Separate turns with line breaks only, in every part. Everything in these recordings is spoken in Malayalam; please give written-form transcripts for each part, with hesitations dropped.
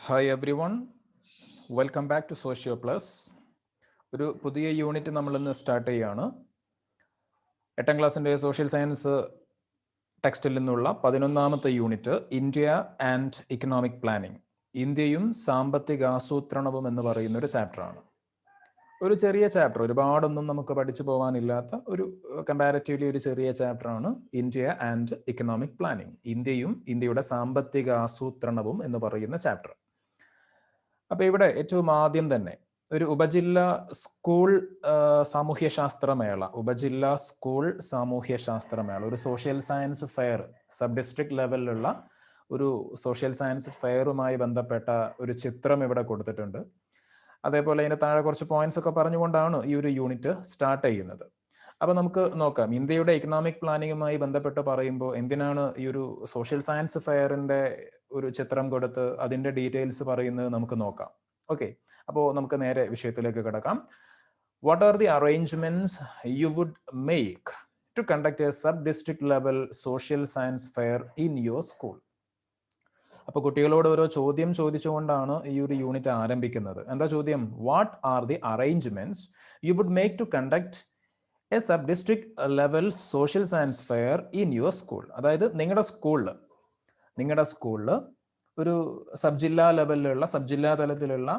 Hi everyone, welcome back to Socio Plus. ഒരു പുതിയ യൂണിറ്റ് നമ്മളിന്ന് സ്റ്റാർട്ട് ചെയ്യുകയാണ്. 8ാം ക്ലാസ്സിൻ്റെ സോഷ്യൽ സയൻസ് ടെക്സ്റ്റിൽ നിന്നുള്ള 11ാമത്തെ unit India and economic planning, ഇന്ത്യയും സാമ്പത്തിക ആസൂത്രണവും എന്ന് പറയുന്ന ഒരു ചാപ്റ്ററാണ്. ഒരു ചെറിയ ചാപ്റ്റർ, ഒരുപാടൊന്നും നമുക്ക് പഠിച്ചു പോകാനില്ലാത്ത ഒരു കമ്പാരിറ്റീവ്ലി ഒരു ചെറിയ ചാപ്റ്ററാണ് ഇന്ത്യ ആൻഡ് ഇക്കണോമിക് പ്ലാനിംഗ്, ഇന്ത്യയും ഇന്ത്യയുടെ സാമ്പത്തിക ആസൂത്രണവും എന്ന് പറയുന്ന ചാപ്റ്റർ. അപ്പോൾ ഇവിടെ ഏറ്റവും ആദ്യം തന്നെ ഒരു ഉപജില്ലാ സ്കൂൾ സാമൂഹ്യശാസ്ത്രമേള, ഉപജില്ലാ സ്കൂൾ സാമൂഹ്യശാസ്ത്രമേള, ഒരു social science fair, sub district ലെവലിലുള്ള ഒരു സോഷ്യൽ സയൻസ് ഫെയറുമായി ബന്ധപ്പെട്ട ഒരു ചിത്രം ഇവിടെ കൊടുത്തിട്ടുണ്ട്. അതേപോലെ അതിന് താഴെ കുറച്ച് പോയിന്റ്സ് ഒക്കെ പറഞ്ഞുകൊണ്ടാണ് ഈ ഒരു യൂണിറ്റ് സ്റ്റാർട്ട് ചെയ്യുന്നത്. അപ്പോൾ നമുക്ക് നോക്കാം, ഇന്ത്യയുടെ ഇക്കണോമിക് പ്ലാനിങ്ങുമായി ബന്ധപ്പെട്ട് പറയുമ്പോൾ എന്തിനാണ് ഈ ഒരു സോഷ്യൽ സയൻസ് ഫെയറിൻ്റെ ഒരു ചിത്രം കൊടുത്ത് അതിൻ്റെ ഡീറ്റെയിൽസ് പറയുന്നത് നമുക്ക് നോക്കാം. ഓക്കെ, അപ്പോൾ നമുക്ക് നേരെ വിഷയത്തിലേക്ക് കിടക്കാം. What are the arrangements you would make to conduct a sub district level social science fair in your school? അപ്പോൾ കുട്ടികളോട് ഓരോ ചോദ്യം ചോദിച്ചുകൊണ്ടാണ് ഈ ഒരു യൂണിറ്റ് ആരംഭിക്കുന്നത്. എന്താ ചോദ്യം? What are the arrangements you would make to conduct a sub district level social science fair in your school. അതായത് നിങ്ങളുടെ സ്കൂളിൽ ഒരു സബ് ജില്ലാ ലെവലിലുള്ള, സബ് ജില്ലാ തലത്തിലുള്ള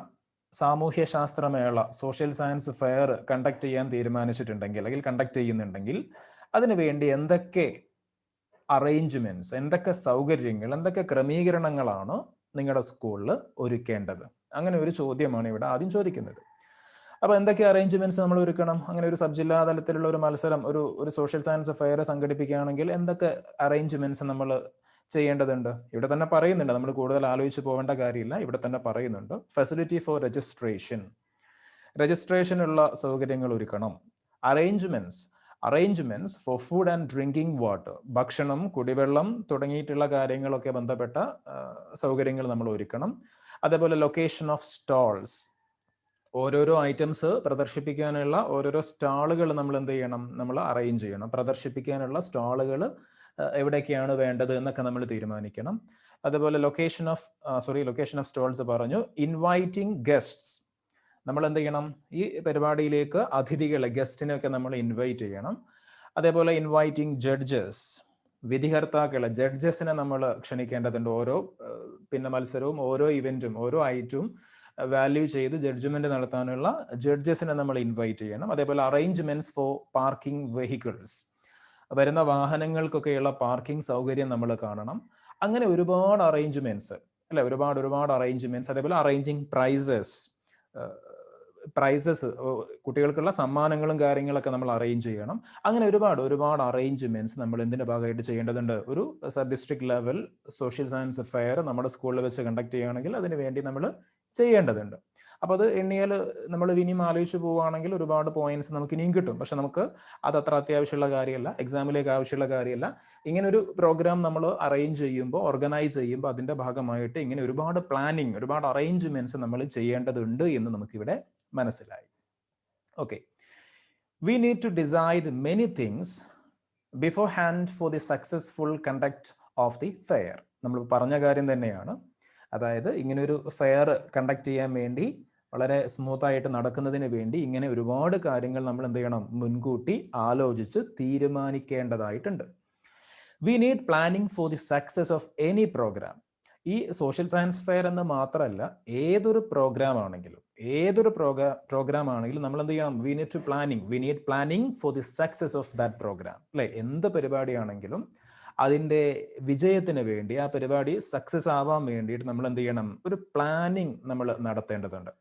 സാമൂഹ്യശാസ്ത്രമേള, സോഷ്യൽ സയൻസ് ഫെയർ കണ്ടക്ട് ചെയ്യാൻ തീരുമാനിച്ചിട്ടുണ്ടെങ്കിൽ, അല്ലെങ്കിൽ കണ്ടക്ട് ചെയ്യുന്നുണ്ടെങ്കിൽ അതിനുവേണ്ടി എന്തൊക്കെ അറേഞ്ച്മെന്റ്സ്, എന്തൊക്കെ സൗകര്യങ്ങൾ, എന്തൊക്കെ ക്രമീകരണങ്ങളാണ് നിങ്ങളുടെ സ്കൂളിൽ ഒരുക്കേണ്ടത്? അങ്ങനെ ഒരു ചോദ്യമാണ് ഇവിടെ ആദ്യം ചോദിക്കുന്നത്. അപ്പോൾ എന്തൊക്കെ അറേഞ്ച്മെന്റ്സ് നമ്മൾ ഒരുക്കണം? അങ്ങനെ ഒരു സബ് ജില്ലാ തലത്തിലുള്ള ഒരു മത്സരം, ഒരു സോഷ്യൽ സയൻസ് ഫെയർ സംഘടിപ്പിക്കുകയാണെങ്കിൽ എന്തൊക്കെ അറേഞ്ച്മെന്റ്സ് നമ്മൾ ചെയ്യേണ്ടതുണ്ട്? ഇവിടെ തന്നെ പറയുന്നുണ്ട്, നമ്മൾ കൂടുതൽ ആലോചിച്ച് പോകേണ്ട കാര്യമില്ല, ഇവിടെ തന്നെ പറയുന്നുണ്ട്. ഫെസിലിറ്റി ഫോർ രജിസ്ട്രേഷനുള്ള സൗകര്യങ്ങൾ ഒരുക്കണം. Arrangements for food and drinking water, ഭക്ഷണം, കുടിവെള്ളം തുടങ്ങിയിട്ടുള്ള കാര്യങ്ങളൊക്കെ ബന്ധപ്പെട്ട സൗകര്യങ്ങൾ നമ്മൾ ഒരുക്കണം. അതേപോലെ ലൊക്കേഷൻ ഓഫ് സ്റ്റോൾസ്, ഓരോരോ ഐറ്റംസ് പ്രദർശിപ്പിക്കാനുള്ള ഓരോരോ സ്റ്റാളുകൾ നമ്മൾ എന്ത് ചെയ്യണം? നമ്മൾ അറേഞ്ച് ചെയ്യണം. പ്രദർശിപ്പിക്കാനുള്ള സ്റ്റാളുകൾ എവിടേക്കാണ് വേണ്ടത് എന്നൊക്കെ നമ്മൾ തീരുമാനിക്കണം. അതുപോലെ ലൊക്കേഷൻ ഓഫ് സ്റ്റോൾസ് പറഞ്ഞു. ഇൻവൈറ്റിംഗ് ഗസ്റ്റ്സ്, നമ്മൾ എന്ത് ചെയ്യണം? ഈ പരിപാടിയിലേക്ക് അതിഥികളെ, ഗസ്റ്റിനെയൊക്കെ നമ്മൾ ഇൻവൈറ്റ് ചെയ്യണം. അതേപോലെ ഇൻവൈറ്റിംഗ് ജഡ്ജസ്, വിധികർത്താക്കളെ, ജഡ്ജസിനെ നമ്മൾ ക്ഷണിക്കേണ്ടതുണ്ട്. ഓരോ മത്സരവും, ഓരോ ഇവന്റും, ഓരോ ഐറ്റവും വാല്യൂ ചെയ്ത് ജഡ്ജ്മെന്റ് നടത്താനുള്ള ജഡ്ജസിനെ നമ്മൾ ഇൻവൈറ്റ് ചെയ്യണം. അതേപോലെ അറേഞ്ച്മെന്റ്സ് ഫോർ പാർക്കിംഗ് വെഹിക്കിൾസ്, വരുന്ന വാഹനങ്ങൾക്കൊക്കെയുള്ള പാർക്കിംഗ് സൗകര്യം നമ്മൾ കാണണം. അങ്ങനെ ഒരുപാട് അറേഞ്ച്മെന്റ്സ് അല്ലെ, ഒരുപാട് അറേഞ്ച്മെന്റ്സ്. അതേപോലെ അറേഞ്ചിങ് പ്രൈസസ്, കുട്ടികൾക്കുള്ള സമ്മാനങ്ങളും കാര്യങ്ങളൊക്കെ നമ്മൾ അറേഞ്ച് ചെയ്യണം. അങ്ങനെ ഒരുപാട് അറേഞ്ച്മെന്റ്സ് നമ്മൾ എന്തിന്റെ ഭാഗമായിട്ട് ചെയ്യേണ്ടതുണ്ട്? ഒരു sub district level social science fair നമ്മുടെ സ്കൂളിൽ വെച്ച് കണ്ടക്ട് ചെയ്യുകയാണെങ്കിൽ അതിന് വേണ്ടി നമ്മൾ ചെയ്യേണ്ടതുണ്ട്. അപ്പോൾ അത് എണ്ണിയാൽ നമ്മൾ ഇനിയും ആലോചിച്ച് പോവുകയാണെങ്കിൽ ഒരുപാട് പോയിന്റ്സ് നമുക്ക് ഇനിയും കിട്ടും. പക്ഷെ നമുക്ക് അത് അത്ര അത്യാവശ്യമുള്ള കാര്യമല്ല, എക്സാമിലേക്ക് ആവശ്യമുള്ള കാര്യമല്ല. ഇങ്ങനെ ഒരു പ്രോഗ്രാം നമ്മൾ അറേഞ്ച് ചെയ്യുമ്പോൾ, ഓർഗനൈസ് ചെയ്യുമ്പോൾ അതിൻ്റെ ഭാഗമായിട്ട് ഇങ്ങനെ ഒരുപാട് പ്ലാനിങ്, ഒരുപാട് അറേഞ്ച്മെന്റ്സ് നമ്മൾ ചെയ്യേണ്ടതുണ്ട് എന്ന് നമുക്കിവിടെ മനസ്സിലായി. Okay, we need to decide many things beforehand for the successful conduct of the fair. നമ്മൾ പറഞ്ഞ കാര്യം തന്നെയാണ്. അതായത് ഇങ്ങനെ ഒരു ഫെയർ കണ്ടക്ട് ചെയ്യാൻ വേണ്ടി, വളരെ സ്മൂത്തായിട്ട് നടക്കുന്നതിന് വേണ്ടി ഇങ്ങനെ ഒരുപാട് കാര്യങ്ങൾ നമ്മൾ എന്ത് ചെയ്യണം? മുൻകൂട്ടി ആലോചിച്ച് തീരുമാനിക്കേണ്ടതായിട്ടുണ്ട്. We need planning for the success of any programme. ഈ സോഷ്യൽ സയൻസ് ഫെയർ എന്ന് മാത്രമല്ല, ഏതൊരു പ്രോഗ്രാം ആണെങ്കിലും നമ്മൾ എന്ത് ചെയ്യണം? We need planning for the success of that programme. അല്ലെ, എന്ത് പരിപാടിയാണെങ്കിലും അതിൻ്റെ വിജയത്തിന് വേണ്ടി, ആ പരിപാടി സക്സസ് ആവാൻ വേണ്ടിയിട്ട് നമ്മൾ എന്ത് ചെയ്യണം? ഒരു പ്ലാനിങ് നമ്മൾ നടത്തേണ്ടതുണ്ട്.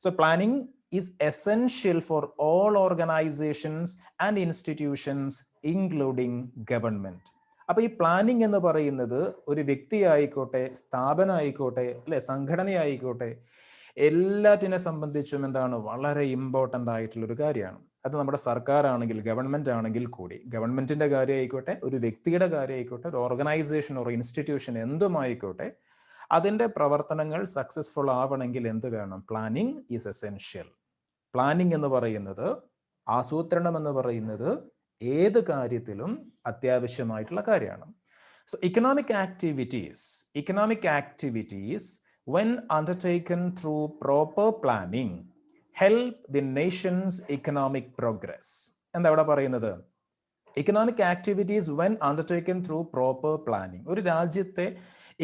So planning is essential for all organisations and institutions including government. അപ്പൊ ഈ പ്ലാനിങ് എന്ന് പറയുന്നത് ഒരു വ്യക്തി ആയിക്കോട്ടെ, സ്ഥാപനം ആയിക്കോട്ടെ, അല്ലെ, സംഘടനയായിക്കോട്ടെ, എല്ലാറ്റിനെ സംബന്ധിച്ചും എന്താണ്? വളരെ ഇമ്പോർട്ടൻ്റ് ആയിട്ടുള്ളൊരു കാര്യമാണ്. അത് നമ്മുടെ സർക്കാർ ആണെങ്കിൽ, ഗവൺമെന്റ് ആണെങ്കിൽ കൂടി, ഗവൺമെന്റിന്റെ കാര്യം ആയിക്കോട്ടെ, ഒരു വ്യക്തിയുടെ കാര്യം ആയിക്കോട്ടെ, ഒരു ഓർഗനൈസേഷൻ ഒരു ഇൻസ്റ്റിറ്റ്യൂഷൻ എന്തുമായിക്കോട്ടെ, അതിന്റെ പ്രവർത്തനങ്ങൾ സക്സസ്ഫുൾ ആവണമെങ്കിൽ എന്ത് വേണം? Planning is essential. പ്ലാനിങ് എന്ന് പറയുന്നത്, ആസൂത്രണം എന്ന് പറയുന്നത് ഏത് കാര്യത്തിലും അത്യാവശ്യമായിട്ടുള്ള കാര്യമാണ്. So economic activities when undertaken through proper planning, help the nation's economic progress. എന്താ ഇവിടെ പറയുന്നത്? Economic activities when undertaken through proper planning. ഒരു രാജ്യത്തെ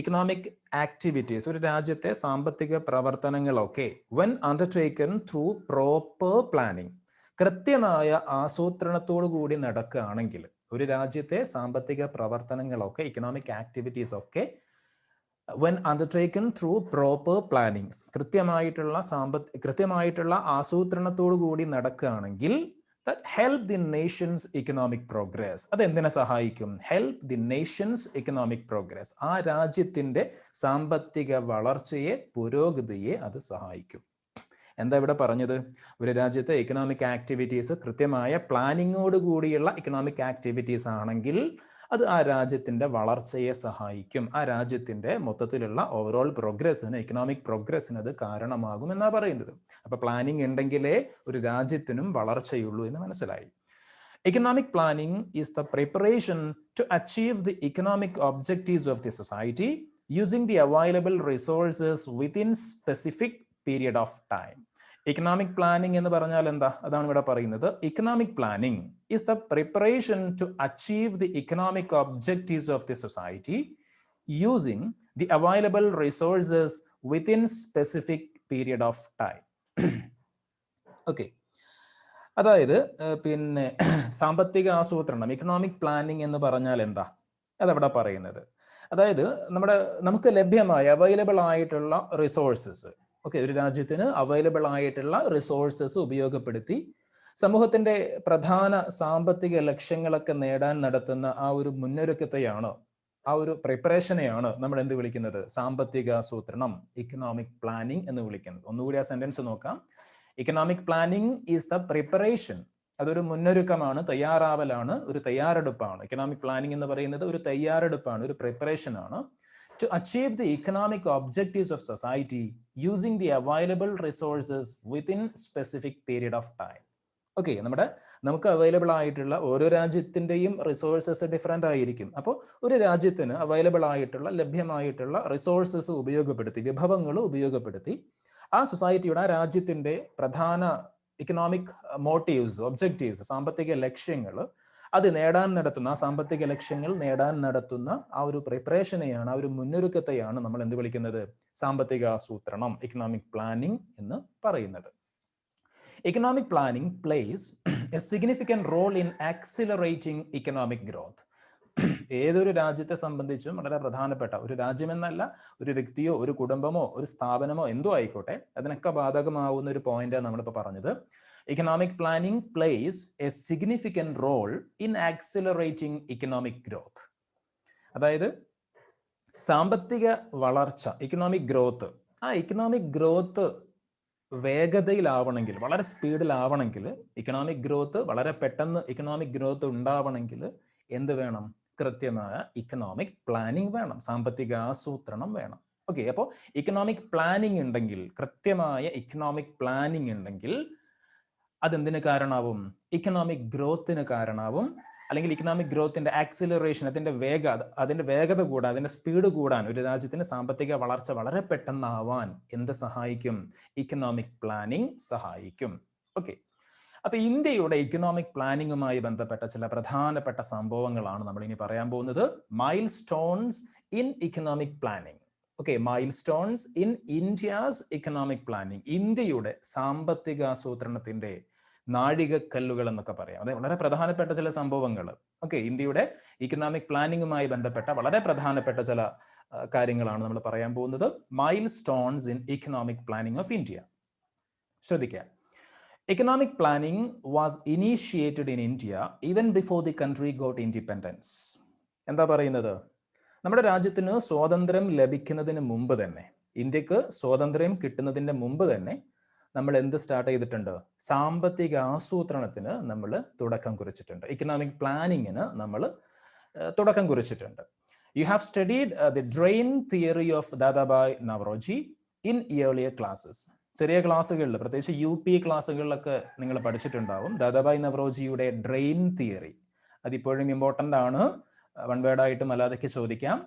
economic activities, ഒരു രാജ്യത്തെ സാമ്പത്തിക പ്രവർത്തനങ്ങളൊക്കെ when undertaken through proper planning, കൃത്യമായ ആസൂത്രണത്തോടു കൂടി നടക്കുകയാണെങ്കിൽ, ഒരു രാജ്യത്തെ സാമ്പത്തിക പ്രവർത്തനങ്ങളൊക്കെ ഇക്കണോമിക് ആക്ടിവിറ്റീസ് ഒക്കെ when undertaken through proper planning, കൃത്യമായിട്ടുള്ള ആസൂത്രണത്തോടു കൂടി നടക്കുകയാണെങ്കിൽ, that help the nation's economic progress. അത് എന്തിനെ സഹായിക്കും? help the nation's economic progress. ആ രാജ്യത്തിന്റെ സാമ്പത്തിക വളർച്ചയെ, പുരോഗതിയെ അത് സഹായിക്കും. എന്താ ഇവിടെ പറഞ്ഞത്? ഒരു രാജ്യത്തെ എക്കണോമിക് ആക്ടിവിറ്റീസ് കൃത്യമായ പ്ലാനിങ്ങോട് കൂടിയുള്ള എക്കണോമിക് ആക്ടിവിറ്റീസ് ആണെങ്കിൽ അത് ആ രാജ്യത്തിന്റെ വളർച്ചയെ സഹായിക്കും. ആ രാജ്യത്തിന്റെ മൊത്തത്തിലുള്ള ഓവറോൾ പ്രോഗ്രസ്സിന്, എക്കണോമിക് പ്രോഗ്രസ്സിന് അത് കാരണമാകും എന്നാ പറയുന്നത്. അപ്പൊ പ്ലാനിങ് ഉണ്ടെങ്കിലേ ഒരു രാജ്യത്തിനും വളർച്ചയുള്ളൂ എന്ന് മനസ്സിലായി. Economic planning is the preparation to achieve the economic objectives of the society using the available resources within specific period of time. Economic planning എന്ന് പറഞ്ഞാൽ എന്താ? അതാണ് ഇവിടെ പറയുന്നത്. Economic planning is the preparation to achieve the economic objectives of the society using the available resources within specific period of time. Okay. അതായത് പിന്നെ സാമ്പത്തിക ആസൂത്രണം, എക്കണോമിക് പ്ലാനിങ് എന്ന് പറഞ്ഞാൽ എന്താ? അതവിടെ പറയുന്നത്. അതായത് നമുക്ക് ലഭ്യമായ അവൈലബിൾ ആയിട്ടുള്ള റിസോഴ്സസ്, ഓക്കെ, ഒരു രാജ്യത്തിന് അവൈലബിൾ ആയിട്ടുള്ള റിസോഴ്സസ് ഉപയോഗപ്പെടുത്തി സമൂഹത്തിന്റെ പ്രധാന സാമ്പത്തിക ലക്ഷ്യങ്ങളൊക്കെ നേടാൻ നടത്തുന്ന ആ ഒരു മുന്നൊരുക്കത്തെയാണ്, ആ ഒരു പ്രിപ്പറേഷനെയാണ് നമ്മൾ എന്ത് വിളിക്കുന്നത്? സാമ്പത്തിക ആസൂത്രണം, ഇക്കണോമിക് പ്ലാനിങ് എന്ന് വിളിക്കുന്നത്. ഒന്നുകൂടി ആ സെന്റൻസ് നോക്കാം. Economic planning is the preparation. അതൊരു മുന്നൊരുക്കമാണ്, തയ്യാറാവലാണ്, ഒരു തയ്യാറെടുപ്പാണ്. ഇക്കണോമിക് പ്ലാനിങ് എന്ന് പറയുന്നത് ഒരു തയ്യാറെടുപ്പാണ്, ഒരു പ്രിപ്പറേഷൻ ആണ്. To achieve the economic objectives of society using the available resources within specific period of time. Okay, നമുക്ക് അവൈലബിൾ ആയിട്ടുള്ള ഓരോ രാജ്യത്തിൻ്റെയും റിസോഴ്സസ് ഡിഫറെൻ്റ് ആയിരിക്കും. അപ്പോൾ ഒരു രാജ്യത്തിന് അവൈലബിൾ ആയിട്ടുള്ള, ലഭ്യമായിട്ടുള്ള റിസോഴ്സസ് ഉപയോഗപ്പെടുത്തി, വിഭവങ്ങൾ ഉപയോഗപ്പെടുത്തി ആ സൊസൈറ്റിയുടെ, ആ രാജ്യത്തിൻ്റെ പ്രധാന ഇക്കണോമിക് മോട്ടീവ്സ്, ഒബ്ജക്റ്റീവ്സ്, സാമ്പത്തിക ലക്ഷ്യങ്ങൾ അത് നേടാൻ നടത്തുന്ന, ആ സാമ്പത്തിക ലക്ഷ്യങ്ങൾ നേടാൻ നടത്തുന്ന ആ ഒരു പ്രിപ്പറേഷനെയാണ്, ആ ഒരു മുന്നൊരുക്കത്തെയാണ് നമ്മൾ എന്ത് വിളിക്കുന്നത്? സാമ്പത്തിക ആസൂത്രണം, ഇക്കണോമിക് പ്ലാനിങ് എന്ന് പറയുന്നത്. Economic planning plays a significant role in accelerating economic growth. ഏതൊരു രാജ്യത്തെ സംബന്ധിച്ചും വളരെ പ്രധാനപ്പെട്ട, ഒരു രാജ്യമെന്നല്ല, ഒരു വ്യക്തിയോ ഒരു കുടുംബമോ ഒരു സ്ഥാപനമോ എന്തോ ആയിക്കോട്ടെ, അതിനൊക്കെ ബാധകമാവുന്ന ഒരു പോയിന്റാണ് നമ്മളിപ്പോൾ പറഞ്ഞത്. Economic planning plays a significant role in accelerating economic growth. അതായത് സാമ്പത്തിക വളർച്ച, ഇക്കണോമിക് ഗ്രോത്ത്, ആ ഇക്കണോമിക് ഗ്രോത്ത് വേഗതയിലാവണമെങ്കിൽ, വളരെ സ്പീഡിലാവണമെങ്കിൽ, ഇക്കണോമിക് ഗ്രോത്ത് വളരെ പെട്ടെന്ന് ഇക്കണോമിക് ഗ്രോത്ത് ഉണ്ടാവണമെങ്കിൽ എന്ത് വേണം? കൃത്യമായ ഇക്കണോമിക് പ്ലാനിങ് വേണം, സാമ്പത്തിക ആസൂത്രണം വേണം. ഓക്കെ, അപ്പോൾ ഇക്കണോമിക് പ്ലാനിങ് ഉണ്ടെങ്കിൽ, കൃത്യമായ ഇക്കണോമിക് പ്ലാനിങ് ഉണ്ടെങ്കിൽ അതെന്തിന് കാരണമാവും? ഇക്കണോമിക് ഗ്രോത്തിന് കാരണമാവും. അല്ലെങ്കിൽ ഇക്കണോമിക് ഗ്രോത്തിന്റെ ആക്സിലറേഷൻ, അതിന്റെ വേഗത കൂടാൻ, അതിന്റെ സ്പീഡ് കൂടാൻ, ഒരു രാജ്യത്തിന് സാമ്പത്തിക വളർച്ച വളരെ പെട്ടെന്നാവാൻ എന്ത് സഹായിക്കും? ഇക്കണോമിക് പ്ലാനിങ് സഹായിക്കും. ഓക്കെ, അപ്പൊ ഇന്ത്യയുടെ ഇക്കണോമിക് പ്ലാനിങ്ങുമായി ബന്ധപ്പെട്ട ചില പ്രധാനപ്പെട്ട സംഭവങ്ങളാണ് നമ്മൾ ഇനി പറയാൻ പോകുന്നത്. Mile stones in economic planning. Okay, mile stones in India's economic planning. ഇന്ത്യയുടെ സാമ്പത്തിക ആസൂത്രണത്തിന്റെ നാഴികക്കല്ലുകൾ എന്നൊക്കെ പറയാം. അതെ, വളരെ പ്രധാനപ്പെട്ട ചില സംഭവങ്ങൾ. ഓക്കെ, ഇന്ത്യയുടെ ഇക്കണോമിക് പ്ലാനിങ്ങുമായി ബന്ധപ്പെട്ട വളരെ പ്രധാനപ്പെട്ട ചില കാര്യങ്ങളാണ് നമ്മൾ പറയാൻ പോകുന്നത്. Mile stones in economic planning of India. ശ്രദ്ധിക്കുക. Economic planning was initiated in India even before the country got independence. എന്താ പറയുന്നത്? നമ്മുടെ രാജ്യത്തിന് സ്വാതന്ത്ര്യം ലഭിക്കുന്നതിന് മുമ്പ് തന്നെ, ഇന്ത്യക്ക് സ്വാതന്ത്ര്യം കിട്ടുന്നതിന്റെ മുമ്പ് തന്നെ നമ്മൾ എന്ത് സ്റ്റാർട്ട് ചെയ്തിട്ടുണ്ട്? സാമ്പത്തിക ആസൂത്രണത്തിന് നമ്മൾ തുടക്കം കുറിച്ചിട്ടുണ്ട്. ഇക്കണോമിക് പ്ലാനിങ്ങിന് നമ്മൾ തുടക്കം കുറിച്ചിട്ടുണ്ട്. You have studied the drain theory of Dadabhai Naoroji in earlier classes. ചെറിയ ക്ലാസ്സുകളിൽ, പ്രത്യേകിച്ച് UP ക്ലാസ്സുകളിലൊക്കെ നിങ്ങൾ പഠിച്ചിട്ടുണ്ടാവും ദാദാഭായ് നവറോജിയുടെ ഡ്രെയിൻ തിയറി. അതിപ്പോഴും ഇമ്പോർട്ടൻ്റ് ആണ്. വൺ വേർഡ് ആയിട്ട് മലയാളത്തിൽ ചോദിക്കാം.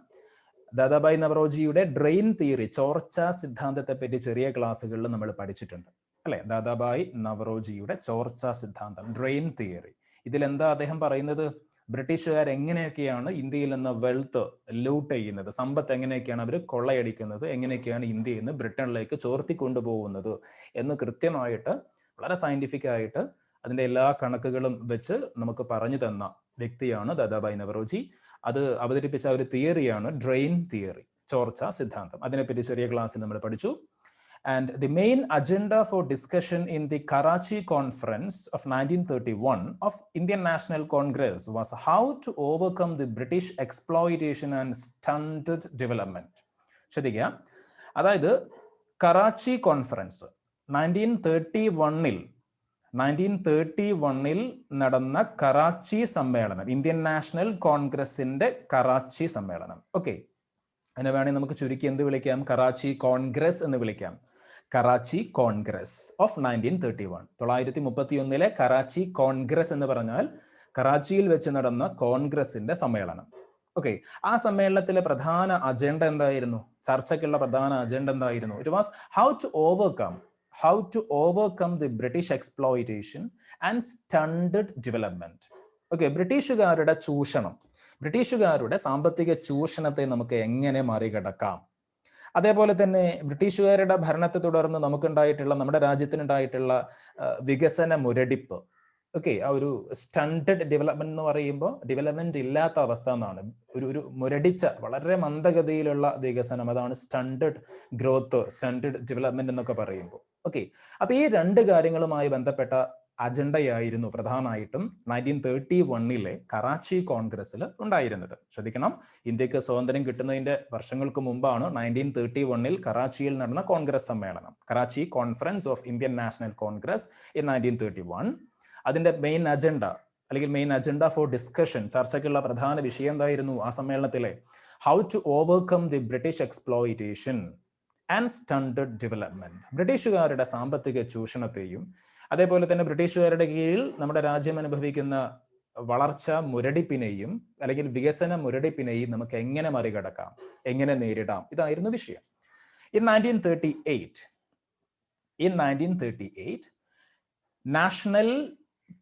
ദാദാബായ് നവറോജിയുടെ ഡ്രെയിൻ തിയറി, ചോർച്ച സിദ്ധാന്തത്തെ പറ്റി ചെറിയ ക്ലാസ്സുകളിൽ നമ്മൾ പഠിച്ചിട്ടുണ്ട് അല്ലെ? ദാദാബായ് നവറോജിയുടെ ചോർച്ച സിദ്ധാന്തം, ഡ്രെയിൻ തിയറി. ഇതിലെന്താ അദ്ദേഹം പറയുന്നത്? ബ്രിട്ടീഷുകാർ എങ്ങനെയൊക്കെയാണ് ഇന്ത്യയിൽ നിന്ന് വെൽത്ത് ലൂട്ട് ചെയ്യുന്നത്, സമ്പത്ത് എങ്ങനെയൊക്കെയാണ് അവർ കൊള്ളയടിക്കുന്നത്, എങ്ങനെയൊക്കെയാണ് ഇന്ത്യയിൽ നിന്ന് ബ്രിട്ടനിലേക്ക് ചോർത്തിക്കൊണ്ടുപോകുന്നത് എന്ന് കൃത്യമായിട്ട് വളരെ സയന്റിഫിക് ആയിട്ട് അതിൻ്റെ എല്ലാ കണക്കുകളും വെച്ച് നമുക്ക് പറഞ്ഞു തന്ന വ്യക്തിയാണ് ദാദാബായ് നവറോജി. അത് അവതരിപ്പിച്ച ഒരു തിയറിയാണ് ഡ്രെയിൻ തിയറി, ചോർച്ച സിദ്ധാന്തം. അതിനെപ്പറ്റി ചെറിയ ക്ലാസ്സിൽ നമ്മൾ പഠിച്ചു. And the main agenda for discussion in the Karachi Conference of 1931 of Indian National Congress was how to overcome the British exploitation and stunted development. ശ്രദ്ധിക്കുക, അതായത് കറാച്ചി കോൺഫറൻസ് 1931 നടന്ന കറാച്ചി സമ്മേളനം, ഇന്ത്യൻ നാഷണൽ കോൺഗ്രസിന്റെ കറാച്ചി സമ്മേളനം. ഓക്കെ, അതിനെ വേണമെങ്കിൽ നമുക്ക് ചുരുക്കി എന്ത് വിളിക്കാം? കറാച്ചി കോൺഗ്രസ് എന്ന് വിളിക്കാം. കറാച്ചി കോൺഗ്രസ് ഓഫ് 1931, 1931 കറാച്ചി കോൺഗ്രസ് എന്ന് പറഞ്ഞാൽ കറാച്ചിയിൽ വെച്ച് നടന്ന കോൺഗ്രസിന്റെ സമ്മേളനം. ഓക്കെ, ആ സമ്മേളനത്തിലെ പ്രധാന അജണ്ട എന്തായിരുന്നു? ചർച്ചയ്ക്കുള്ള പ്രധാന അജണ്ട എന്തായിരുന്നു? It was how to overcome the British exploitation and stunted development. Okay, ബ്രിട്ടീഷുകാരുടെ ചൂഷണം, ബ്രിട്ടീഷുകാരുടെ സാമ്പത്തിക ചൂഷണത്തെ നമുക്ക് എങ്ങനെ മറികടക്കാം? അതേപോലെ തന്നെ ബ്രിട്ടീഷുകാരുടെ ഭരണത്തെ തുടർന്ന് നമുക്കുണ്ടായിട്ടുള്ള, നമ്മുടെ രാജ്യത്തിനുണ്ടായിട്ടുള്ള വികസന മുരടിപ്പ്. ഓക്കെ, ആ ഒരു സ്റ്റണ്ടഡ് ഡെവലപ്മെന്റ് എന്ന് പറയുമ്പോൾ ഡെവലപ്മെന്റ് ഇല്ലാത്ത അവസ്ഥ എന്നാണ്. ഒരു മുരടിച്ച, വളരെ മന്ദഗതിയിലുള്ള വികസനം, അതാണ് സ്റ്റണ്ടഡ് ഗ്രോത്ത്, സ്റ്റണ്ടഡ് ഡെവലപ്മെന്റ് എന്നൊക്കെ പറയുമ്പോൾ. ഓക്കെ, അപ്പൊ ഈ രണ്ട് കാര്യങ്ങളുമായി ബന്ധപ്പെട്ട അജണ്ടയായിരുന്നു പ്രധാനമായിട്ടും 1931 കറാച്ചി കോൺഗ്രസിൽ ഉണ്ടായിരുന്നത്. ശ്രദ്ധിക്കണം, ഇന്ത്യക്ക് സ്വാതന്ത്ര്യം കിട്ടുന്നതിന്റെ വർഷങ്ങൾക്ക് മുമ്പാണ് 1931 കറാച്ചിയിൽ നടന്ന കോൺഗ്രസ് സമ്മേളനം, Karachi conference of Indian National Congress in 1931. അതിന്റെ മെയിൻ അജണ്ട അല്ലെങ്കിൽ മെയിൻ അജണ്ട ഫോർ ഡിസ്കഷൻ, ചർച്ചയ്ക്കുള്ള പ്രധാന വിഷയം എന്തായിരുന്നു ആ സമ്മേളനത്തിലെ? How to overcome the British exploitation and stunted development. ബ്രിട്ടീഷുകാരുടെ സാമ്പത്തിക ചൂഷണത്തെയും അതേപോലെ തന്നെ ബ്രിട്ടീഷുകാരുടെ കീഴിൽ നമ്മുടെ രാജ്യം അനുഭവിക്കുന്ന വളർച്ച മുരടിപ്പിനെയും അല്ലെങ്കിൽ വികസന മുരടിപ്പിനെയും നമുക്ക് എങ്ങനെ മറികടക്കാം, എങ്ങനെ നേരിടാം, ഇതായിരുന്നു വിഷയം. In 1938, National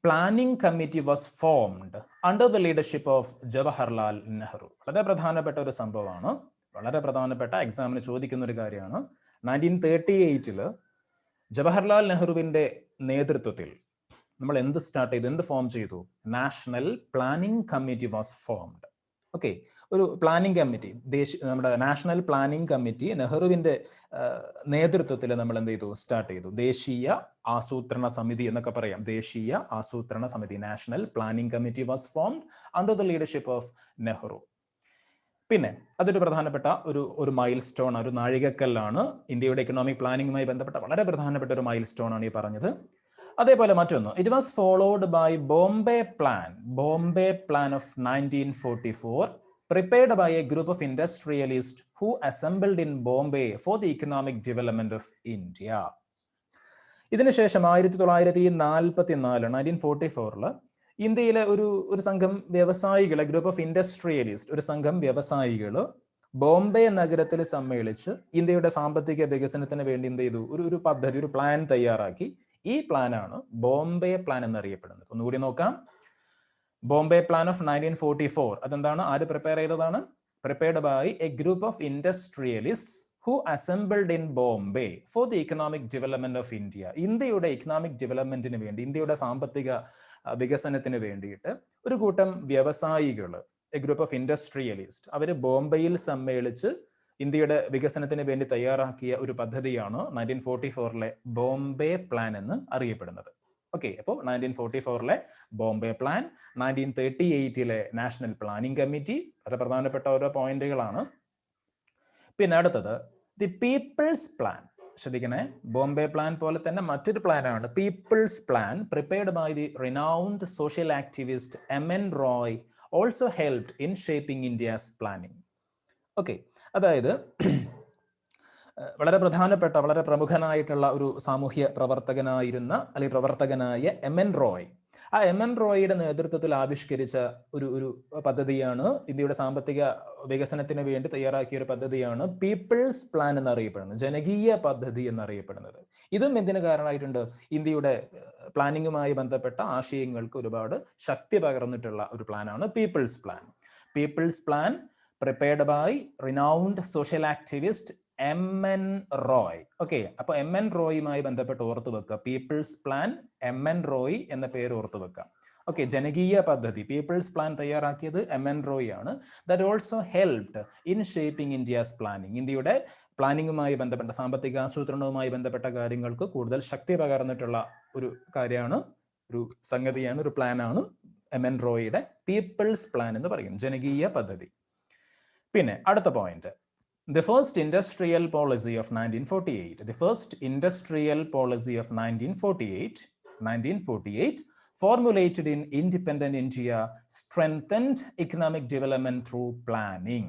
Planning Committee was formed under the leadership of Jawaharlal Nehru. വളരെ പ്രധാനപ്പെട്ട ഒരു സംഭവമാണ്, വളരെ പ്രധാനപ്പെട്ട, എക്സാമിന് ചോദിക്കുന്ന ഒരു കാര്യമാണ്. 1938 ജവഹർലാൽ നെഹ്റുവിന്റെ നേതൃത്വത്തിൽ നമ്മൾ എന്ത് ഫോം ചെയ്തു? National planning committee was formed. Okay, ഒരു പ്ലാനിംഗ് കമ്മിറ്റി, നമ്മുടെ നാഷണൽ പ്ലാനിംഗ് കമ്മിറ്റി നെഹ്റുവിന്റെ നേതൃത്വത്തിൽ നമ്മൾ എന്ത് ചെയ്തു? സ്റ്റാർട്ട് ചെയ്തു. ദേശീയ ആസൂത്രണ സമിതി എന്നൊക്കെ പറയാം. ദേശീയ ആസൂത്രണ സമിതി, national planning committee was formed under the leadership of Nehru. പിന്നെ അതൊരു പ്രധാനപ്പെട്ട ഒരു മൈൽ സ്റ്റോൺ, ഒരു നാഴികക്കല്ലാണ്. ഇന്ത്യയുടെ എക്കണോമിക് പ്ലാനിങ്ങുമായി ബന്ധപ്പെട്ട വളരെ പ്രധാനപ്പെട്ട ഒരു മൈൽ സ്റ്റോൺ ആണ് ഈ പറഞ്ഞത്. അതേപോലെ മറ്റൊന്ന്, it was followed by Bombay plan of 1944, prepared by a group of industrialists who assembled in Bombay for the economic development of India. ഇതിനുശേഷം 1944 ഇന്ത്യയിലെ ഒരു സംഘം വ്യവസായികളെ, ഗ്രൂപ്പ് ഓഫ് ഇൻഡസ്ട്രിയലിസ്റ്റ്, ഒരു സംഘം വ്യവസായികൾ ബോംബെ നഗരത്തിൽ സമ്മേളിച്ച് ഇന്ത്യയുടെ സാമ്പത്തിക വികസനത്തിന് വേണ്ടി എന്ത് ചെയ്തു? ഒരു പദ്ധതി, ഒരു പ്ലാൻ തയ്യാറാക്കി. ഈ പ്ലാനാണ് ബോംബെ പ്ലാൻ എന്നറിയപ്പെടുന്നത്. ഒന്നുകൂടി നോക്കാം. ബോംബെ പ്ലാൻ ഓഫ് 1944, അതെന്താണ്? ആര് പ്രിപ്പയർ ചെയ്തതാണ്? Prepared by a group of industrialists who assembled in Bombay for the economic development of India. ഇന്ത്യയുടെ ഇക്കണോമിക് ഡെവലപ്മെന്റിന് വേണ്ടി, ഇന്ത്യയുടെ സാമ്പത്തിക വികസനത്തിന് വേണ്ടിയിട്ട് ഒരു കൂട്ടം വ്യവസായികൾ, എ ഗ്രൂപ്പ് ഓഫ് ഇൻഡസ്ട്രിയലിസ്റ്റ്, അവർ ബോംബെയിൽ സമ്മേളിച്ച് ഇന്ത്യയുടെ വികസനത്തിന് വേണ്ടി തയ്യാറാക്കിയ ഒരു പദ്ധതിയാണ് 1944 ബോംബെ പ്ലാൻ എന്ന് അറിയപ്പെടുന്നത്. ഓക്കെ, അപ്പോൾ 1944 Bombay plan, 1938 national planning committee, വളരെ പ്രധാനപ്പെട്ട ഓരോ പോയിന്റുകളാണ്. പിന്നെ അടുത്തത് ദി പീപ്പിൾസ് പ്ലാൻ. ശ്രദ്ധിക്കണേ, ബോംബെ പ്ലാൻ പോലെ തന്നെ മറ്റൊരു പ്ലാനാണ് people's plan, prepared by the renowned social activist M.N. Roy, also helped in shaping India's planning. Okay, അതായത് വളരെ പ്രധാനപ്പെട്ട, വളരെ പ്രമുഖനായിട്ടുള്ള ഒരു സാമൂഹ്യ പ്രവർത്തകനായ എം എൻ റോയ്. ആ എം എൻ റോയിയുടെ നേതൃത്വത്തിൽ ആവിഷ്കരിച്ച ഒരു പദ്ധതിയാണ്, ഇന്ത്യയുടെ സാമ്പത്തിക വികസനത്തിന് വേണ്ടി തയ്യാറാക്കിയ ഒരു പദ്ധതിയാണ് പീപ്പിൾസ് പ്ലാൻ എന്നറിയപ്പെടുന്നത്, ജനകീയ പദ്ധതി എന്നറിയപ്പെടുന്നത്. ഇതും എന്തിനു കാരണമായിട്ടുണ്ട്? ഇന്ത്യയുടെ പ്ലാനിങ്ങുമായി ബന്ധപ്പെട്ട ആശയങ്ങൾക്ക് ഒരുപാട് ശക്തി പകർന്നിട്ടുള്ള ഒരു പ്ലാനാണ് people's plan. People's plan prepared by renowned social activist M N Roy. Okay, അപ്പൊ എം എൻ റോയുമായി ബന്ധപ്പെട്ട് ഓർത്തു വെക്കുക, people's plan M N Roy എന്ന പേര് ഓർത്തു വെക്കുക. ഓക്കെ, ജനകീയ പദ്ധതി പീപ്പിൾസ് പ്ലാൻ തയ്യാറാക്കിയത് എം എൻ റോയ് ആണ്. That also helped in shaping India's planning. ഇന്ത്യയുടെ പ്ലാനിങ്ങുമായി ബന്ധപ്പെട്ട, സാമ്പത്തിക ആസൂത്രണവുമായി ബന്ധപ്പെട്ട കാര്യങ്ങൾക്ക് കൂടുതൽ ശക്തി പകർന്നിട്ടുള്ള ഒരു കാര്യമാണ്, ഒരു സംഗതിയാണ്, ഒരു പ്ലാനാണ് എം എൻ റോയിയുടെ പീപ്പിൾസ് പ്ലാൻ എന്ന് പറയും, ജനകീയ പദ്ധതി. പിന്നെ അടുത്ത point, the first industrial policy of 1948. The first industrial policy of 1948 formulated in independent India strengthened economic development through planning.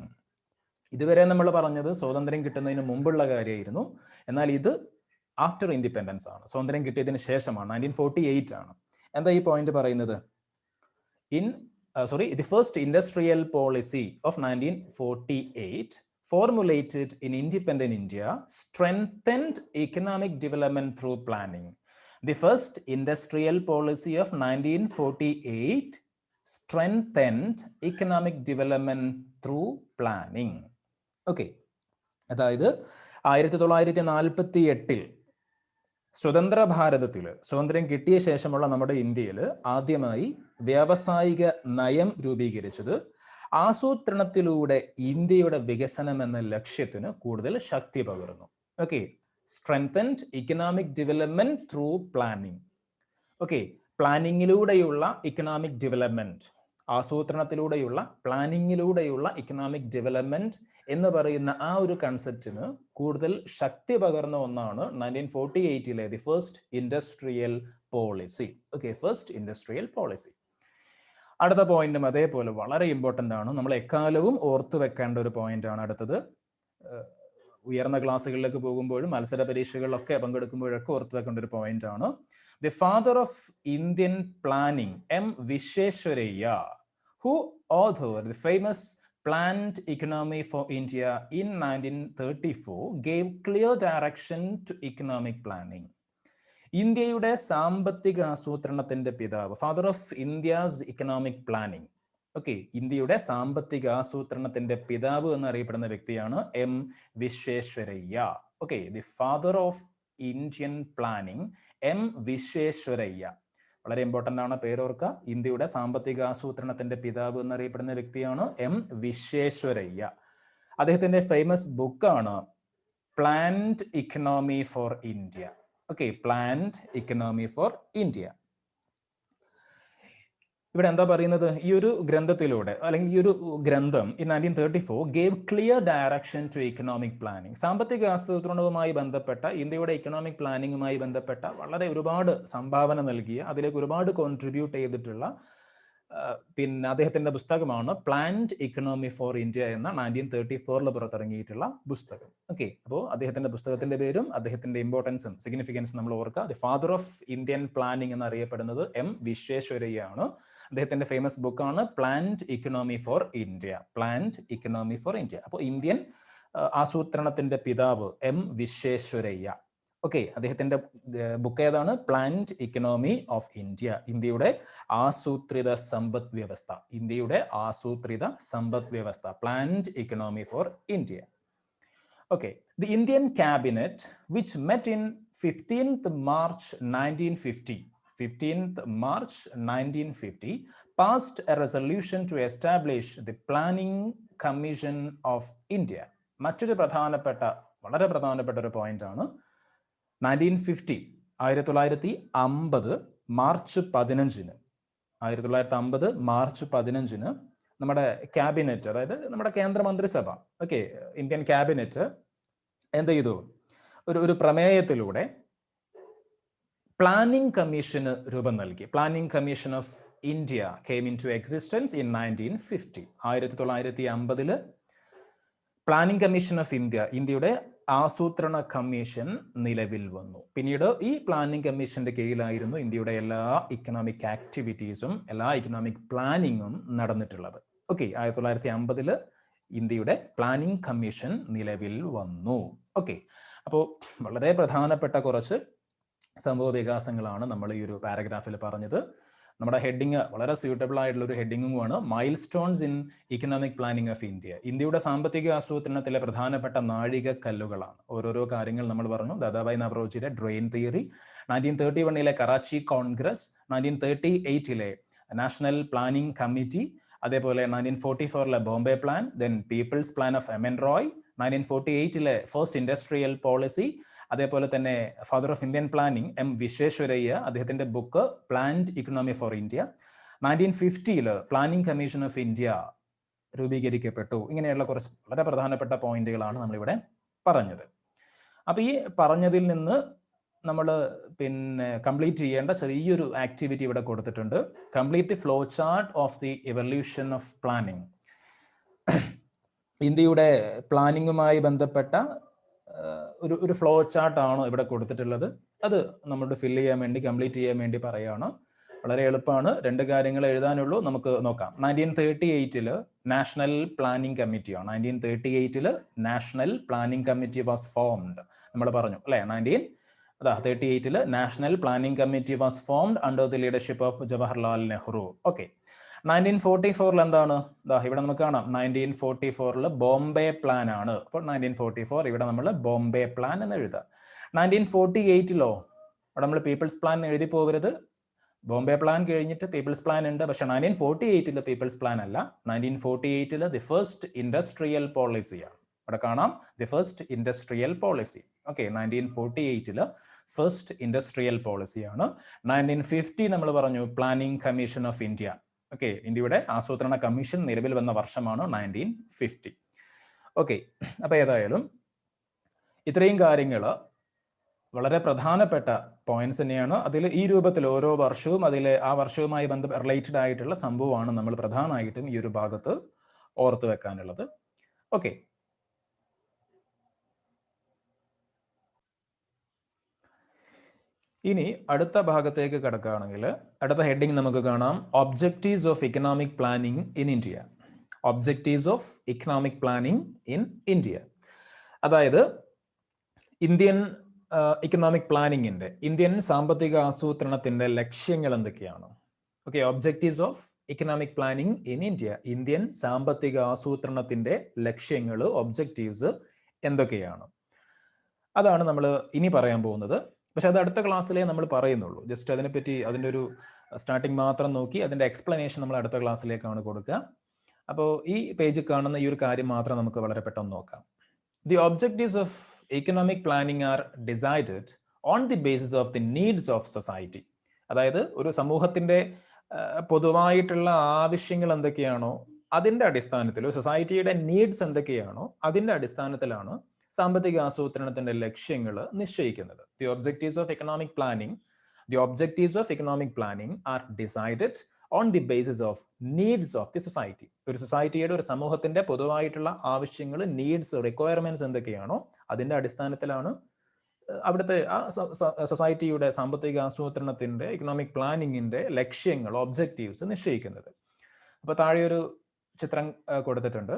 ഇതുവരെ നമ്മൾ പറഞ്ഞത് സ്വാതന്ത്ര്യം കിട്ടുന്നതിന് മുമ്പുള്ള കാര്യമായിരുന്നു. എന്നാൽ ഇത് ആഫ്റ്റർ ഇൻഡിപെൻഡൻസ് ആണ്, സ്വാതന്ത്ര്യം കിട്ടിയതിന് ശേഷമാണ്, 1948 ആണ്. എന്താ ഈ പോയിന്റ് പറയുന്നത്? The first industrial policy of 1948 formulated in independent India strengthened economic development through planning. The first industrial policy of 1948 strengthened economic development through planning. Okay, അതായത് 1948 സ്വതന്ത്ര ഭാരതത്തിൽ, സ്വാതന്ത്ര്യം കിട്ടിയ ശേഷമുള്ള നമ്മുടെ ഇന്ത്യയിൽ ആദ്യമായി വ്യാവസായിക നയം രൂപീകരിച്ചത് ആസൂത്രണത്തിലൂടെ ഇന്ത്യയുടെ വികസനം എന്ന ലക്ഷ്യത്തിന് കൂടുതൽ ശക്തി പകർന്നു. Okay, strengthened economic development through planning. Okay, പ്ലാനിങ്ങിലൂടെയുള്ള ഇക്കണോമിക് ഡെവലപ്മെന്റ്, ആസൂത്രണത്തിലൂടെയുള്ള, പ്ലാനിങ്ങിലൂടെയുള്ള ഇക്കണോമിക് ഡെവലപ്മെന്റ് എന്ന് പറയുന്ന ആ ഒരു കൺസെപ്റ്റിന് കൂടുതൽ ശക്തി പകർന്ന ഒന്നാണ് 1948 the first industrial policy. Okay, first industrial policy. അടുത്ത പോയിന്റും അതേപോലെ വളരെ ഇമ്പോർട്ടൻ്റ് ആണ്, നമ്മൾ എക്കാലവും ഓർത്തു വെക്കേണ്ട ഒരു പോയിന്റ് ആണ് അടുത്തത്. ഉയർന്ന ക്ലാസ്സുകളിലേക്ക് പോകുമ്പോഴും മത്സര പരീക്ഷകളിലൊക്കെ പങ്കെടുക്കുമ്പോഴൊക്കെ ഓർത്തു വെക്കേണ്ട ഒരു പോയിന്റ് ആണ്. The father of Indian planning M Visvesvaraya, who authored the famous Planned Economy for India in 1934, gave clear direction to economic planning. ഇന്ത്യയുടെ സാമ്പത്തിക ആസൂത്രണത്തിന്റെ പിതാവ്, father of India's economic planning. Okay, ഇന്ത്യയുടെ സാമ്പത്തിക ആസൂത്രണത്തിന്റെ പിതാവ് എന്നറിയപ്പെടുന്ന വ്യക്തിയാണ് M Visvesvaraya. Okay, the father of Indian planning M Visvesvaraya. വളരെ ഇമ്പോർട്ടൻ്റ് ആണ്, പേരോർക്ക. ഇന്ത്യയുടെ സാമ്പത്തിക ആസൂത്രണത്തിന്റെ പിതാവ് എന്നറിയപ്പെടുന്ന വ്യക്തിയാണ് എം വിശ്വേശ്വരയ്യ. അദ്ദേഹത്തിന്റെ ഫേമസ് ബുക്കാണ് planned economy for India. Okay, planned economy for India. ഇവിടെ എന്താ പറയുന്നത്? ഈ ഒരു ഗ്രന്ഥത്തിലൂടെ, അല്ലെങ്കിൽ ഈ ഒരു ഗ്രന്ഥം in 1934 gave clear direction to economic planning. സാമ്പത്തിക ആസൂത്രണവുമായി ബന്ധപ്പെട്ട, ഇന്ത്യയുടെ ഇക്കണോമിക് പ്ലാനിങ്ങുമായി ബന്ധപ്പെട്ട വളരെ ഒരുപാട് സംഭാവന നൽകിയ, അതിലേക്ക് ഒരുപാട് കോൺട്രിബ്യൂട്ട് ചെയ്തിട്ടുള്ള പിന്നെ അദ്ദേഹത്തിന്റെ പുസ്തകമാണ് പ്ലാൻഡ് ഇക്കണോമി ഫോർ ഇന്ത്യ എന്ന 1934 പുറത്തിറങ്ങിയിട്ടുള്ള പുസ്തകം. ഓക്കെ, അപ്പോൾ അദ്ദേഹത്തിന്റെ പുസ്തകത്തിന്റെ പേരും അദ്ദേഹത്തിന്റെ ഇമ്പോർട്ടൻസും സിഗ്നിഫിക്കൻസും നമ്മൾ ഓർക്കുക. The father of Indian planning എന്നറിയപ്പെടുന്നത് എം വിശ്വേശ്വരയ്യ ആണ്. അദ്ദേഹത്തിന്റെ ഫേമസ് ബുക്കാണ് planned economy for India. Planned economy for India. അപ്പോൾ ഇന്ത്യൻ ആസൂത്രണത്തിന്റെ പിതാവ് എം വിശ്വേശ്വരയ്യ. ഓക്കെ, അദ്ദേഹത്തിന്റെ ബുക്ക് ഏതാണ്? പ്ലാൻഡ് ഇക്കണോമി ഓഫ് ഇന്ത്യ, ഇന്ത്യയുടെ ആസൂത്രിത സമ്പദ് വ്യവസ്ഥ. ഇന്ത്യയുടെ ആസൂത്രിത സമ്പദ് വ്യവസ്ഥ, planned economy for India. Okay, the Indian cabinet which met in 15th March 1950 passed a resolution to establish the Planning Commission of India. മറ്റൊരു വളരെ പ്രധാനപ്പെട്ട ഒരു പോയിന്റ് ആണ്. 1950 മാർച്ച് 15 നമ്മുടെ ക്യാബിനറ്റ്, അതായത് നമ്മുടെ കേന്ദ്രമന്ത്രിസഭ, ഓക്കെ, ഇന്ത്യൻ ക്യാബിനറ്റ് എന്ത് ചെയ്തു? ഒരു പ്രമേയത്തിലൂടെ പ്ലാനിംഗ് കമ്മീഷന് രൂപം നൽകി. Planning commission of India came into existence in 1950. 1950 planning commission of India, ഇന്ത്യയുടെ ആസൂത്രണ കമ്മീഷൻ നിലവിൽ വന്നു. പിന്നീട് ഈ പ്ലാനിംഗ് കമ്മീഷന്റെ കീഴിലായിരുന്നു ഇന്ത്യയുടെ എല്ലാ ഇക്കണോമിക് ആക്ടിവിറ്റീസും എല്ലാ ഇക്കണോമിക് പ്ലാനിങ്ങും നടന്നിട്ടുള്ളത്. ഓക്കെ, 1950 ഇന്ത്യയുടെ പ്ലാനിംഗ് കമ്മീഷൻ നിലവിൽ വന്നു. ഓക്കെ, അപ്പോൾ വളരെ പ്രധാനപ്പെട്ട കുറച്ച് സംഭവ വികാസങ്ങളാണ് നമ്മൾ ഈ ഒരു പാരഗ്രാഫിൽ പറഞ്ഞത്. നമ്മുടെ ഹെഡിങ് വളരെ സ്യൂട്ടബിൾ ആയിട്ടുള്ള ഒരു ഹെഡിങ്ങുമാണ്, milestones in economic planning of India. ഇന്ത്യയുടെ സാമ്പത്തിക ആസൂത്രണത്തിലെ പ്രധാനപ്പെട്ട നാഴികക്കല്ലുകളാണ്. ഓരോരോ കാര്യങ്ങൾ നമ്മൾ പറഞ്ഞു. ദാദാഭായ് നവറോജിയുടെ drain theory, 1931 Karachi Congress, 1938 national planning committee, അതേപോലെ 1944 Bombay plan, then people's plan of M N Roy, 1948 first industrial policy, അതേപോലെ തന്നെ father of Indian planning M Visvesvaraya, അദ്ദേഹത്തിന്റെ book planned economy for India. 1950 planning commission of India രൂപീകരിക്കപ്പെട്ടു. ഇങ്ങനെയുള്ള കുറച്ച് വളരെ പ്രധാനപ്പെട്ട പോയിന്റുകളാണ് നമ്മളിവിടെ പറഞ്ഞത്. അപ്പൊ ഈ പറഞ്ഞതിൽ നിന്ന് നമ്മൾ കംപ്ലീറ്റ് ചെയ്യേണ്ട ചെറിയൊരു ആക്ടിവിറ്റി ഇവിടെ കൊടുത്തിട്ടുണ്ട്. Complete flow chart of the evolution of planning. ഇന്ത്യയുടെ പ്ലാനിങ്ങുമായി ബന്ധപ്പെട്ട ഒരു ഫ്ലോ ചാർട്ടാണ് ഇവിടെ കൊടുത്തിട്ടുള്ളത്. അത് നമ്മളോട് ഫില്ല് ചെയ്യാൻ വേണ്ടി, കംപ്ലീറ്റ് ചെയ്യാൻ വേണ്ടി പറയുകയാണ്. വളരെ എളുപ്പമാണ്, 2 കാര്യങ്ങൾ എഴുതാനുള്ളൂ. നമുക്ക് നോക്കാം. 1938 നാഷണൽ പ്ലാനിംഗ് കമ്മിറ്റിയാണ്. 1938 national planning committee was formed. നമ്മൾ പറഞ്ഞു അല്ലെ, 1938 national planning committee was formed under the leadership of Jawaharlal Nehru. Okay, 1944 എന്താണ്? ഇവിടെ നമുക്ക് കാണാം, 1944 ബോംബെ പ്ലാൻ ആണ്. അപ്പോൾ 1944 ഇവിടെ നമ്മൾ ബോംബെ പ്ലാൻ എന്ന് എഴുതാം. 1948 ഇവിടെ നമ്മൾ പീപ്പിൾസ് പ്ലാൻ എഴുതി പോകരുത്. ബോംബെ പ്ലാൻ കഴിഞ്ഞിട്ട് പീപ്പിൾസ് പ്ലാൻ ഉണ്ട്, പക്ഷെ 1948 പീപ്പിൾസ് പ്ലാൻ അല്ല. 1948 ദി ഫസ്റ്റ് ഇൻഡസ്ട്രിയൽ പോളിസിയാണ്. ഇവിടെ കാണാം, the first industrial policy. Okay, 1948 first industrial പോളിസിയാണ്. 1950 നമ്മൾ പറഞ്ഞു planning commission of India. Okay, ഇന്ത്യയുടെ ആസൂത്രണ കമ്മീഷൻ നിലവിൽ വന്ന വർഷമാണ് 1950. ഓക്കെ, അപ്പൊ ഏതായാലും ഇത്രയും കാര്യങ്ങൾ വളരെ പ്രധാനപ്പെട്ട പോയിന്റ്സ് തന്നെയാണ്. അതിൽ ഈ രൂപത്തിൽ ഓരോ വർഷവും അതിലെ ആ വർഷവുമായി റിലേറ്റഡ് ആയിട്ടുള്ള സംഭവമാണ് നമ്മൾ പ്രധാനമായിട്ടും ഈ ഒരു ഭാഗത്ത് ഓർത്ത് വെക്കാനുള്ളത്. ഓക്കെ, ഇനി അടുത്ത ഭാഗത്തേക്ക് കിടക്കുകയാണെങ്കിൽ അടുത്ത ഹെഡിങ് നമുക്ക് കാണാം, objectives of economic planning in India. Objectives of economic planning in India, അതായത് ഇന്ത്യൻ ഇക്കണോമിക് പ്ലാനിങ്ങിന്റെ, ഇന്ത്യൻ സാമ്പത്തിക ആസൂത്രണത്തിന്റെ ലക്ഷ്യങ്ങൾ എന്തൊക്കെയാണ്? Okay, objectives of economic planning in India, Indian സാമ്പത്തിക ആസൂത്രണത്തിന്റെ ലക്ഷ്യങ്ങൾ, ഒബ്ജക്റ്റീവ്സ് എന്തൊക്കെയാണ്? അതാണ് നമ്മൾ ഇനി പറയാൻ പോകുന്നത്. പക്ഷെ അത് അടുത്ത ക്ലാസ്സിലേ നമ്മൾ പറയുന്നുള്ളൂ. ജസ്റ്റ് അതിനെപ്പറ്റി അതിൻ്റെ ഒരു സ്റ്റാർട്ടിങ് മാത്രം നോക്കി അതിൻ്റെ എക്സ്പ്ലനേഷൻ നമ്മൾ അടുത്ത ക്ലാസ്സിലേക്കാണ് കൊടുക്കുക. അപ്പോൾ ഈ പേജിൽ കാണുന്ന ഈ ഒരു കാര്യം മാത്രം നമുക്ക് വളരെ പെട്ടെന്ന് നോക്കാം. The objectives of economic planning are decided on the basis of the needs of society. അതായത് ഒരു സമൂഹത്തിന്റെ പൊതുവായിട്ടുള്ള ആവശ്യങ്ങൾ എന്തൊക്കെയാണോ അതിൻ്റെ അടിസ്ഥാനത്തിൽ, ഒരു സൊസൈറ്റിയുടെ നീഡ്സ് എന്തൊക്കെയാണോ അതിൻ്റെ അടിസ്ഥാനത്തിലാണ് സാമ്പത്തിക ആസൂത്രണത്തിന്റെ ലക്ഷ്യങ്ങൾ നിശ്ചയിക്കുന്നത്. The objectives of economic planning are decided on the basis of needs of the society. ഒരു സൊസൈറ്റിയുടെ, ഒരു സമൂഹത്തിന്റെ പൊതുവായിട്ടുള്ള ആവശ്യങ്ങൾ, നീഡ്സ്, റിക്വയർമെന്റ്സ് എന്തൊക്കെയാണോ അതിന്റെ അടിസ്ഥാനത്തിലാണ് അവിടുത്തെ ആ സൊസൈറ്റിയുടെ സാമ്പത്തിക ആസൂത്രണത്തിന്റെ, ഇക്കണോമിക് പ്ലാനിങ്ങിന്റെ ലക്ഷ്യങ്ങൾ, ഒബ്ജക്റ്റീവ്സ് നിശ്ചയിക്കുന്നത്. അപ്പൊ താഴെ ഒരു ചിത്രം കൊടുത്തിട്ടുണ്ട്.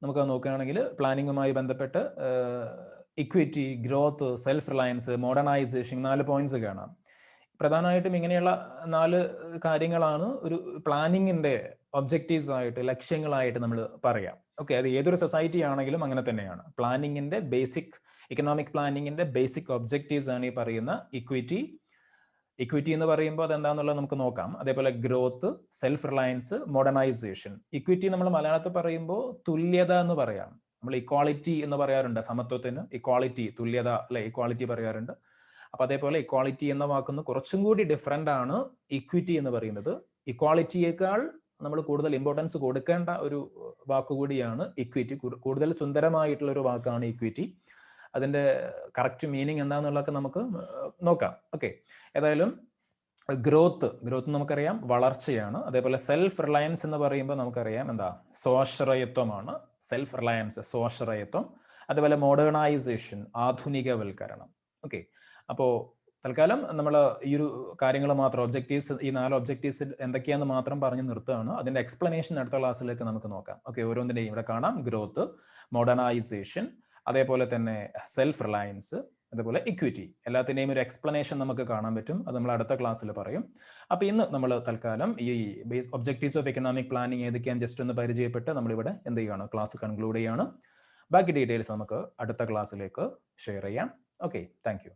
നമുക്ക് നോക്കുകയാണെങ്കിൽ പ്ലാനിങ്ങുമായി ബന്ധപ്പെട്ട് equity, growth, self Reliance, modernisation, 4 points കാണാം. പ്രധാനമായിട്ടും ഇങ്ങനെയുള്ള 4 കാര്യങ്ങളാണ് ഒരു പ്ലാനിങ്ങിന്റെ ഒബ്ജക്റ്റീവ്സ് ആയിട്ട്, ലക്ഷ്യങ്ങളായിട്ട് നമ്മൾ പറയാം. ഓക്കെ, അത് ഏതൊരു സൊസൈറ്റി ആണെങ്കിലും അങ്ങനെ തന്നെയാണ്. പ്ലാനിങ്ങിന്റെ ബേസിക്, ഇക്കണോമിക് പ്ലാനിങ്ങിന്റെ ബേസിക് ഒബ്ജക്റ്റീവ്സ് ആണ് ഈ പറയുന്ന ഇക്വിറ്റി എന്ന് പറയുമ്പോൾ അതെന്താണെന്നുള്ളത് നമുക്ക് നോക്കാം. അതേപോലെ growth, self Reliance, modernisation. Equity നമ്മൾ മലയാളത്തിൽ പറയുമ്പോൾ തുല്യത എന്ന് പറയാം. നമ്മൾ ഇക്വാളിറ്റി എന്ന് പറയാറുണ്ട്, സമത്വത്തിന് ഇക്വാളിറ്റി, തുല്യത അല്ലെ, ഇക്വാളിറ്റി പറയാറുണ്ട്. അപ്പൊ അതേപോലെ ഇക്വാളിറ്റി എന്ന വാക്കിന് കുറച്ചും കൂടി ഡിഫറെന്റ് ആണ് ഇക്വിറ്റി എന്ന് പറയുന്നത്. ഇക്വാളിറ്റിയേക്കാൾ നമ്മൾ കൂടുതൽ ഇമ്പോർട്ടൻസ് കൊടുക്കേണ്ട ഒരു വാക്കുകൂടിയാണ് ഇക്വിറ്റി. കൂടുതൽ സുന്ദരമായിട്ടുള്ള ഒരു വാക്കാണ് ഇക്വിറ്റി. അതിന്റെ കറക്റ്റ് മീനിങ് എന്താണെന്നുള്ളതൊക്കെ നമുക്ക് നോക്കാം. ഓക്കെ, ഏതായാലും ഗ്രോത്ത് നമുക്കറിയാം വളർച്ചയാണ്. അതേപോലെ സെൽഫ് റിലയൻസ് എന്ന് പറയുമ്പോൾ നമുക്കറിയാം എന്താ, സ്വാശ്രയത്വമാണ്. Self Reliance, സ്വാശ്രയത്വം. അതുപോലെ മോഡേണൈസേഷൻ, ആധുനികവൽക്കരണം. ഓക്കെ, അപ്പോൾ തൽക്കാലം നമ്മൾ ഈ ഒരു കാര്യങ്ങൾ മാത്രം ഒബ്ജക്റ്റീവ്സ്, ഈ 4 ഒബ്ജക്റ്റീവ്സ് എന്തൊക്കെയാണെന്ന് മാത്രം പറഞ്ഞ് നിർത്തുകയാണ്. അതിൻ്റെ എക്സ്പ്ലനേഷൻ അടുത്ത ക്ലാസ്സിലേക്ക് നമുക്ക് നോക്കാം. ഓക്കെ, ഓരോന്നിൻ്റെയും ഇവിടെ കാണാം. ഗ്രോത്ത്, മോഡേണൈസേഷൻ, അതേപോലെ തന്നെ സെൽഫ് റിലയൻസ്, അതുപോലെ ഇക്വിറ്റി, എല്ലാത്തിൻ്റെയും ഒരു എക്സ്പ്ലനേഷൻ നമുക്ക് കാണാൻ പറ്റും. അത് നമ്മൾ അടുത്ത ക്ലാസ്സിൽ പറയും. അപ്പോൾ ഇന്ന് നമ്മൾ തൽക്കാലം ഈ base objectives of economic planning ഏതൊക്കെയാണ് ജസ്റ്റ് ഒന്ന് പരിചയപ്പെട്ട് നമ്മളിവിടെ എന്ത് ചെയ്യുകയാണ്, ക്ലാസ് കൺക്ലൂഡ് ചെയ്യുകയാണ്. ബാക്കി ഡീറ്റെയിൽസ് നമുക്ക് അടുത്ത ക്ലാസ്സിലേക്ക് ഷെയർ ചെയ്യാം. Okay, thank you.